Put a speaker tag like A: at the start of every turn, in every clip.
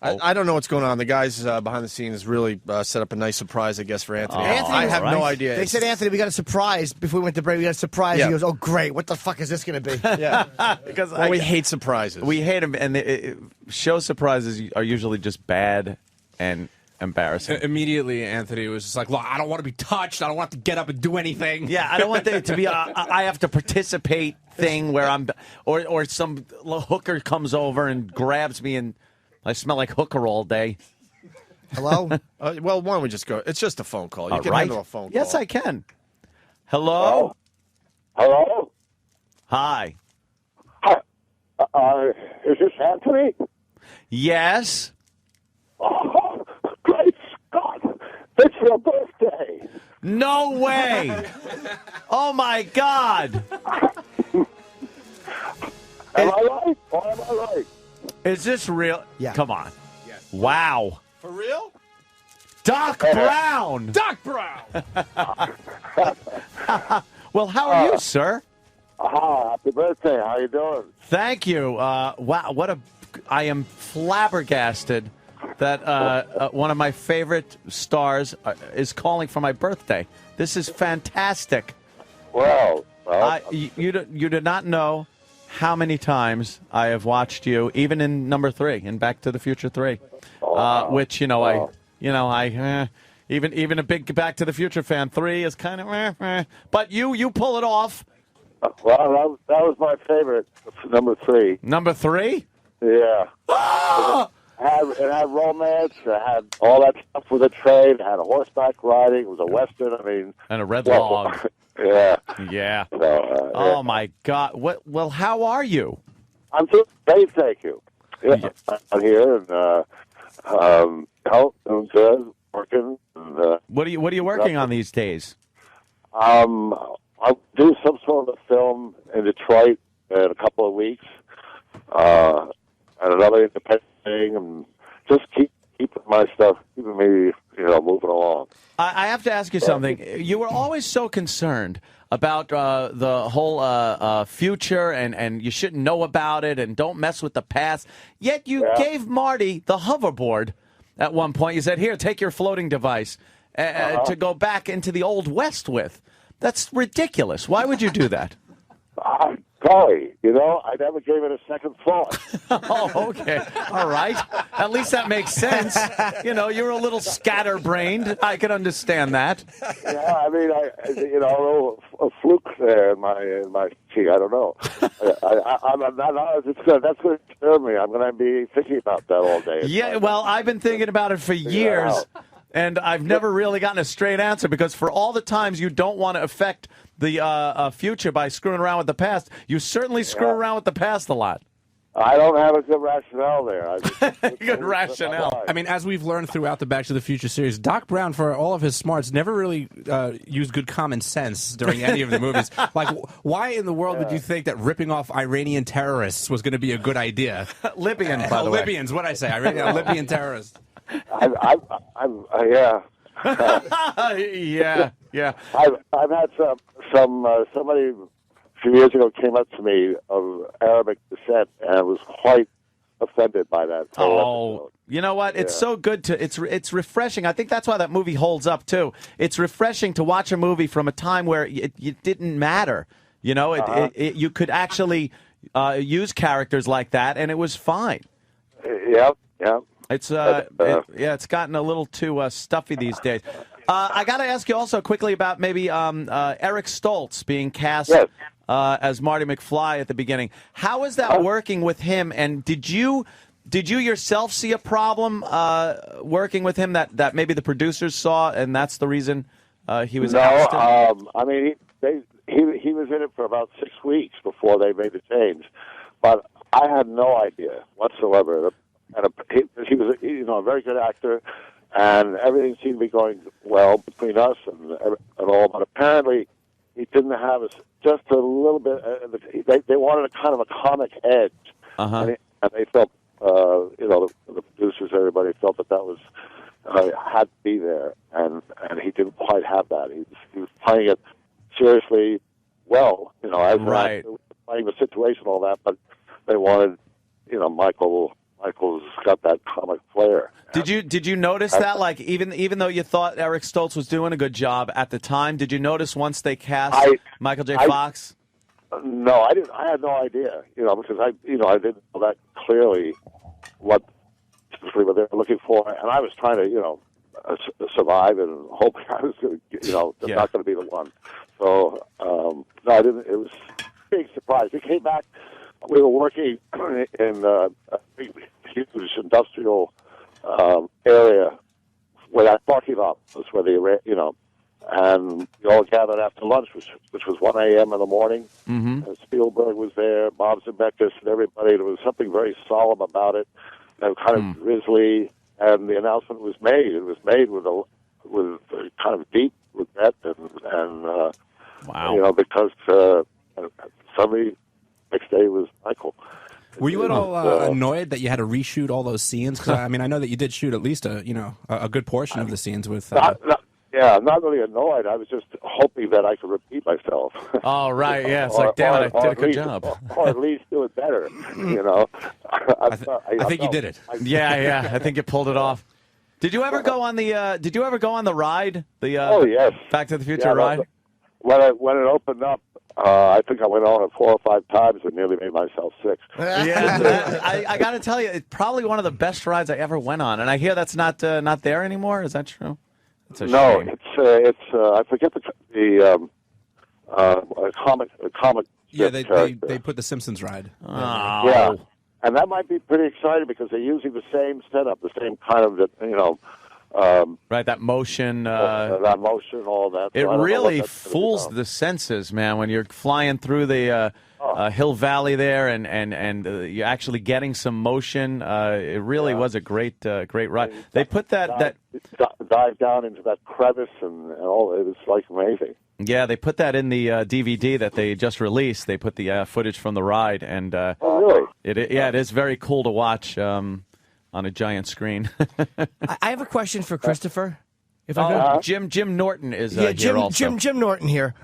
A: I don't know what's going on. The guys behind the scenes really set up a nice surprise, I guess, for Anthony.
B: Anthony,
A: I have no idea.
B: They said, Anthony, we got a surprise before we went to break. We got a surprise.
A: Yeah.
B: He goes, oh, great. What the fuck is this going to be?
A: Yeah. Because we hate surprises.
C: We hate them, and show surprises are usually just bad and embarrassing.
D: Immediately, Anthony was just like, look, I don't want to be touched. I don't want to get up and do anything.
C: Yeah, I don't want there to be a I have to participate thing where I'm, or some hooker comes over and grabs me and I smell like hooker all day.
B: Hello?
A: Well, why don't we just go? It's just a phone call. You can
C: right.
A: handle a phone call.
C: Yes, I can. Hello?
E: Hello?
C: Hi.
E: Is this Anthony?
C: Yes.
E: Oh, great Scott! It's your birthday!
C: No way. Oh, my God.
E: Am I right? Or am I right?
C: Is this real?
B: Yeah.
C: Come on.
D: Yes.
C: Wow.
A: For real?
C: Doc Brown.
D: Doc Brown!
C: Well, how are you, sir?
E: Happy birthday. How you doing?
C: Thank you. Wow, I am flabbergasted that one of my favorite stars is calling for my birthday. This is fantastic.
E: Well,
C: You do not know how many times I have watched you, even in number 3, in Back to the Future 3, which even a big Back to the Future fan. 3 is kind of, but you pull it off.
E: well, that was my favorite, number 3.
C: Number 3.
E: Yeah. It had romance. It had all that stuff with a train. It had a horseback riding. It was a western. I mean,
C: And a red log.
E: Yeah.
C: Yeah.
E: So,
C: Oh my God. What? Well, how are you?
E: I'm doing great, thank you. Yeah, I'm here and doing good, working. And,
C: What are you working on these days?
E: I'll do some sort of a film in Detroit in a couple of weeks, and another independent thing, and just keeping my stuff, keeping me, moving along.
C: I have to ask you something. You were always so concerned about the whole future, and you shouldn't know about it, and don't mess with the past. Yet you gave Marty the hoverboard at one point. You said, here, take your floating device to go back into the Old West with. That's ridiculous. Why would you do that?
E: Golly, I never gave it a second thought.
C: Oh, okay. All right. At least that makes sense. You're a little scatterbrained. I can understand that.
E: Yeah, I mean, a fluke there in my cheek. I don't know. That's going to disturb me. I'm going to be thinking about that all day.
C: Yeah, well, I've been thinking about it for years, and I've never really gotten a straight answer because for all the times you don't want to affect the future by screwing around with the past, you certainly screw around with the past a lot.
E: I don't have a good rationale there.
C: Good rationale.
D: I mean, as we've learned throughout the Back to the Future series, Doc Brown, for all of his smarts, never really used good common sense during any of the movies. Like, why in the world would you think that ripping off Iranian terrorists was going to be a good idea?
C: Libyan, by the way.
D: Libyans, what'd I say? Libyan terrorists.
E: Yeah.
C: Yeah.
E: I've had somebody a few years ago came up to me of Arabic descent and was quite offended by that.
C: Oh, you know what? It's so good it's refreshing. I think that's why that movie holds up too. It's refreshing to watch a movie from a time where it didn't matter. You could actually use characters like that, and it was fine.
E: Yep.
C: It's it's gotten a little too stuffy these days. I got to ask you also quickly about maybe Eric Stoltz being cast as Marty McFly at the beginning. How is that working with him? And did you yourself see a problem working with him that maybe the producers saw, and that's the reason he was ousted?
E: I mean, he was in it for about 6 weeks before they made the change, but I had no idea whatsoever. And he was a very good actor, and everything seemed to be going well between us and all. But apparently, he didn't have just a little bit. They wanted a kind of a comic edge, and they felt, the producers, everybody felt that was had to be there, and he didn't quite have that. He was playing it seriously well, as
C: right.
E: playing the situation, all that. But they wanted, Michael's got that comic
C: Did you notice that? Like even though you thought Eric Stoltz was doing a good job at the time, did you notice once they cast Michael J. Fox?
E: No, I didn't. I had no idea. Because I didn't know that clearly what they were looking for, and I was trying to survive and hope I was going to not going to be the one. So no, I didn't. It was a big surprise. We came back. We were working in a big, huge industrial area where that parking lot was, where and we all gathered after lunch, which was 1 a.m. in the morning.
C: Mm-hmm.
E: Spielberg was there, Bob Zemeckis, and everybody. There was something very solemn about it, and kind of grisly. And the announcement was made. It was made with a kind of deep regret, and
C: wow,
E: because somebody next day was Michael.
D: Were you at all annoyed that you had to reshoot all those scenes? Because I know that you did shoot at least a good portion of the scenes with.
E: I'm not really annoyed. I was just hoping that I could repeat myself.
C: Oh, right, yeah. It's like, damn it, I did a good job.
E: Or at least do it better,
D: I think you did it.
C: Yeah, I think you pulled it off. Did you ever go on the ride?
E: Oh, yes.
C: Back to the Future ride?
E: When it opened up, I think I went on it 4 or 5 times and nearly made myself sick.
C: Yeah, I got to tell you, it's probably one of the best rides I ever went on. And I hear that's not there anymore. Is that true? It's a shame.
E: It's I forget the comic.
D: Yeah, they put the Simpsons ride.
C: Oh.
E: Yeah, and that might be pretty exciting because they're using the same setup, the same kind of
C: right, that motion.
E: That motion, all that.
C: It
E: so
C: really fools the senses, man, when you're flying through the Hill Valley there and you're actually getting some motion. It really was a great ride. They put that
E: dive down into that crevice and all. It was like amazing.
C: Yeah, they put that in the DVD that they just released. They put the footage from the ride, and
E: oh, really?
C: It is very cool to watch on a giant screen.
B: I have a question for Christopher. If I could.
C: Jim Norton is
B: here
C: also.
B: Jim Norton here.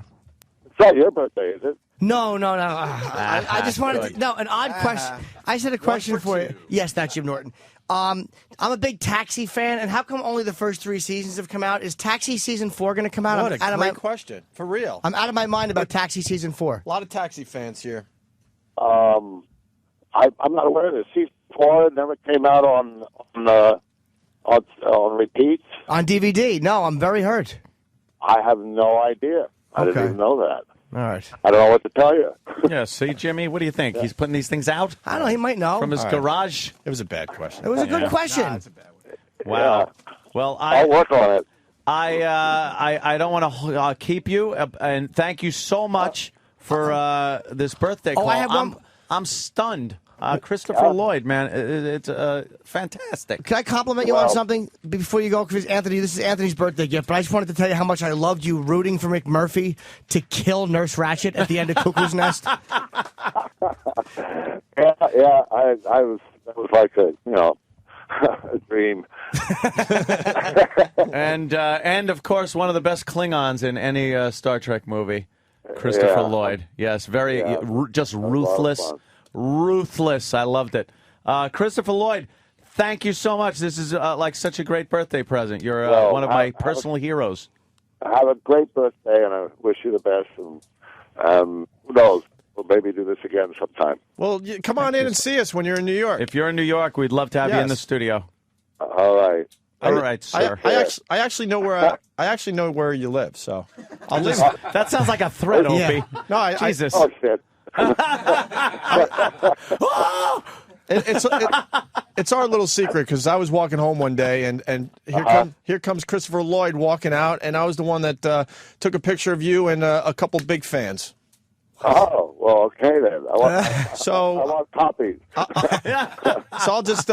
E: It's not your birthday, is it?
B: No. I just wanted to. No, an odd question. I said a question for you. Yes, that's Jim Norton. I'm a big Taxi fan, and how come only the first 3 seasons have come out? Is Taxi season 4 going to come out?
A: What a great question. For real.
B: I'm out of my mind about Taxi season 4.
A: A lot of Taxi fans here.
E: I'm not aware of this. Season 4 never came out on repeats.
B: On DVD? No, I'm very hurt.
E: I have no idea. I didn't even know that.
B: All right.
E: I don't know what to tell you.
C: Yeah, see, Jimmy, what do you think? He's putting these things out?
B: I don't know. He might know.
C: From his garage?
A: It was a bad question.
B: It was a good question.
A: Nah, it's a bad one.
C: Wow.
E: Yeah.
C: Well,
E: I'll work on it.
C: I don't want to keep you, and thank you so much for this birthday call.
B: I have one.
C: I'm stunned. Christopher Lloyd, man, it's fantastic.
B: Can I compliment you on something before you go? Because Anthony, this is Anthony's birthday gift, but I just wanted to tell you how much I loved you rooting for McMurphy to kill Nurse Ratched at the end of Cuckoo's Nest.
E: That was like a a dream.
C: And of course, one of the best Klingons in any Star Trek movie, Christopher Lloyd. Yes, just ruthless. Ruthless. I loved it. Christopher Lloyd, thank you so much. This is like such a great birthday present. You're one of my personal heroes.
E: Have a great birthday, and I wish you the best. And who knows? We'll maybe do this again sometime.
A: Well, come on in and see us when you're in New York.
C: If you're in New York, we'd love to have you in the studio.
E: All right.
C: All right, sir.
A: I actually know where I actually know where you live. So I'll live.
C: That sounds like a threat, Opie.
A: No,
C: Jesus.
E: Oh shit.
A: It's our little secret because I was walking home one day and here comes Christopher Lloyd walking out, and I was the one that took a picture of you and a couple big fans.
E: Oh, well, okay then. I want copies.
A: So I'll just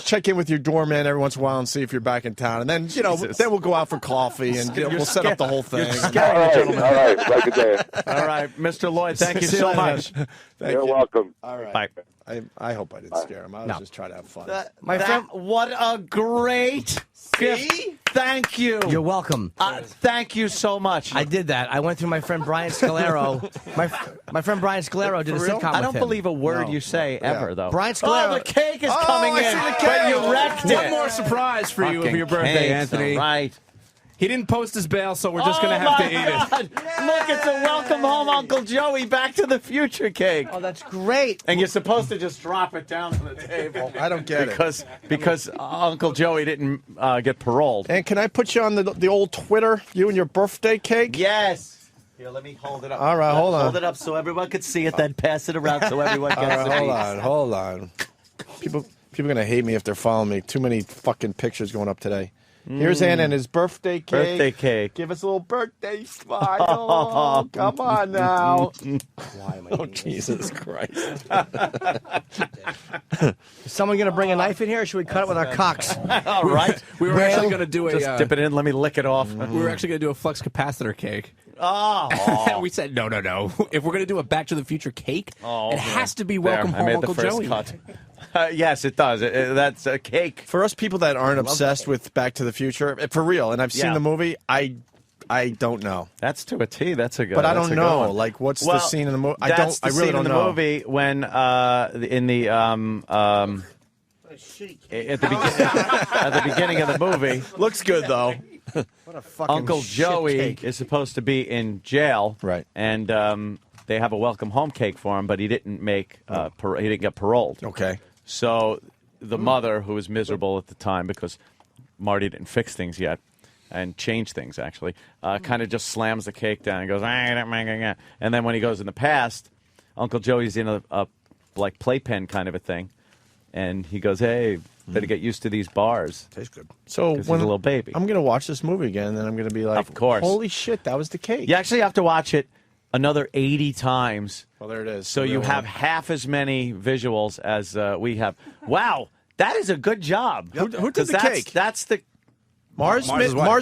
A: check in with your doorman every once in a while and see if you're back in town, and then then we'll go out for coffee and we'll set up the whole thing.
E: All right, like a day.
C: All right, Mr. Lloyd, thank you so much.
E: You're welcome.
A: All right.
C: Bye.
A: I hope I didn't scare him. I was just trying to have fun.
B: My friend,
C: what a great gift. Thank you.
B: You're welcome.
C: Thank you so much.
B: I did that. I went through my friend Brian Scalero. my friend Brian Scalero did a sitcom with him.
C: I don't believe a word you say ever, though.
B: Brian Scalero.
C: Oh, the cake is coming in, but you wrecked it.
D: One more surprise for you for your birthday,
C: Cakes,
D: Anthony.
C: Right.
D: He didn't post his bail, so we're just going to have to eat it.
C: Look, it's a welcome home Uncle Joey Back to the Future cake.
B: Oh, that's great.
C: And you're supposed to just drop it down on the table.
A: I don't get
C: it. Because Uncle Joey didn't get paroled.
A: And can I put you on the old Twitter, you and your birthday cake?
C: Yes. Here, let me hold it up.
A: All right, hold on.
C: Hold it up so everyone can see it, then pass it around so everyone gets
A: All right,
C: it.
A: hold on. People are going to hate me if they're following me. Too many fucking pictures going up today. Here's Ann and his birthday cake.
C: Birthday cake.
A: Give us a little birthday smile. Come on now. Why am I oh, Jesus Christ.
B: Is someone going to bring a knife in here, or should we cut it with our cocks?
C: All right.
D: We were actually going to do a...
C: Just dip it in. Let me lick it off.
D: We were actually going to do a flux capacitor cake.
C: Oh.
D: We said, no. If we're going to do a Back to the Future cake, it has to be Welcome
C: There,
D: Home
C: I made
D: Uncle
C: the first
D: Joey.
C: cut. Yes, it does. That's a cake.
A: For us people that aren't obsessed with Back to the Future, for real, and I've seen the movie, I don't know.
C: That's to a T. That's a good.
A: But I
C: that's
A: don't
C: a good
A: know.
C: one.
A: Like, what's the scene in the movie? I
C: That's
A: don't. I
C: the
A: really
C: scene
A: don't
C: in the
A: know.
C: movie when in the at the beginning of the movie.
A: Looks good though.
B: What a fucking
C: Uncle
B: shit
C: Joey
B: cake.
C: is supposed to be in jail,
A: Right.
C: And they have a welcome home cake for him, but he didn't make he didn't get paroled.
A: Okay.
C: So the mother, who was miserable at the time because Marty didn't fix things yet and change things actually, kind of just slams the cake down and goes, and then when he goes in the past, Uncle Joey's in a like playpen kind of a thing, and he goes, hey, better get used to these bars.
B: Tastes good.
A: So
C: He's
A: when
C: a little baby.
A: I'm gonna watch this movie again, and then I'm gonna be like,
C: Of course.
A: holy shit, that was the cake.
C: You actually have to watch it another 80 times.
A: Well, there it is.
C: So you have half as many visuals as we have. Wow, that is a good job.
A: Who did the
C: 'Cause
A: cake?
C: That's the
A: Mars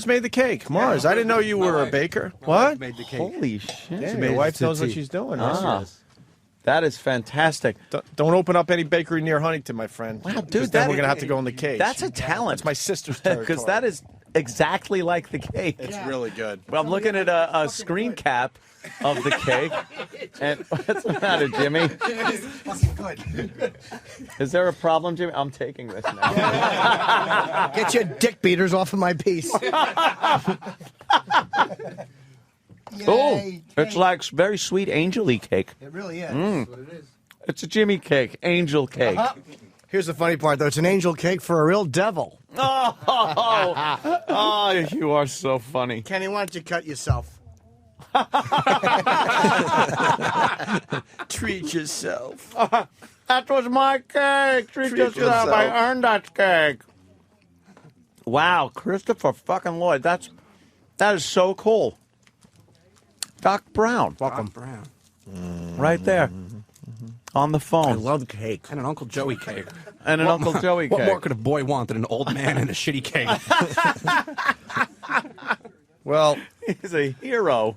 A: made the cake. Mars, I didn't know you were a baker. What?
B: Made the cake.
C: holy shit.
A: Yeah, your wife knows what she's doing.
C: Ah. That is fantastic.
A: Don't open up any bakery near Huntington, my friend.
C: Wow,
A: 'Cause
C: dude,
A: then we're gonna have to go in the cage.
C: That's a talent.
A: That's my sister's territory.
C: Because that is exactly like the cake.
A: It's really good.
C: Well, I'm looking at a screen cap of the cake. And what's the matter, Jimmy? Is there a problem, Jimmy? I'm taking this now.
B: Get your dick beaters off of my piece.
C: Oh, it's like very sweet angel-y cake.
B: It really is.
C: Mm.
B: That's what it is.
C: It's a Jimmy cake, angel cake.
B: Here's the funny part, though. It's an angel cake for a real devil.
C: Oh, you are so funny.
B: Kenny, why don't you cut yourself?
A: Treat yourself.
C: That was my cake. Treat yourself. I earned that cake. Wow, Christopher fucking Lloyd. That is so cool. Doc Brown.
B: Welcome.
D: Brown.
C: Right there. On the phone.
B: I love cake.
D: And an Uncle Joey cake.
C: And an Uncle Joey cake.
D: What more could a boy want than an old man and a shitty cake?
A: Well,
C: he's a hero.